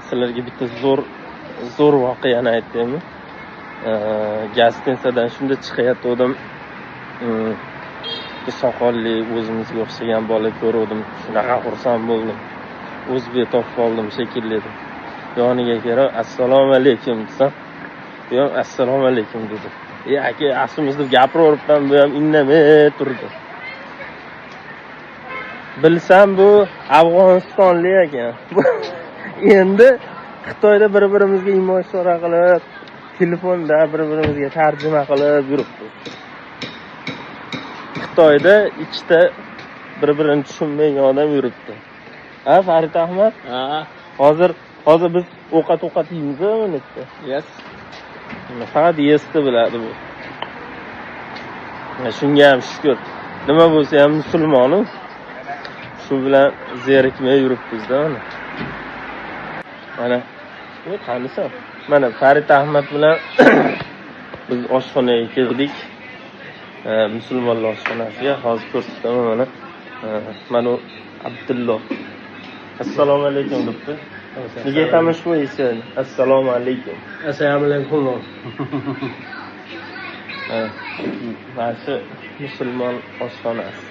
sizlarga bitta zo'r voqeani aytaymi. Gastinisadan shunda chiqayotgandim. Soqolli o'zimizga o'xshagan bola ko'rdim. Shunaqa xursand bo'ldim. O'zbek topib oldim shekilli edi. Yoniga kelib assalomu alaykum desam, bu ham assalomu alaykum dedi. Aka, aslimizni gapiraveribman, bu ham indamay turdi. Bilsam bu Afg'onistonlik ekan. Endi Xitoyda bir-birimizga imo-ishora qilib, telefonda bir-birimizga tarjima qilib yuribmiz. Xitoyda ikkita bir-birini tushunmagan odam yuribdi. Ha, Farid Ahmad? Ha. Hozir biz ovqat yeymiz buni. Yes. Faqat yesni biladi bu. Shunga ham shukr. Nima bo'lsa ham musulmonu. Shu bilan zerikmay yuribmiz-da mana. Mana bu qanisi? Mana Farid Ahmad bilan biz oshxonaga kirdik. Musulmonlar oshxonasiga hozir ko'rsataman mana. Mana Abdulloh. Assalomu alaykum debdi. Nega tamish qo'ysiz? Assalomu alaykum. Assalomu alaykum. Mana shu musulmon oshxonasi.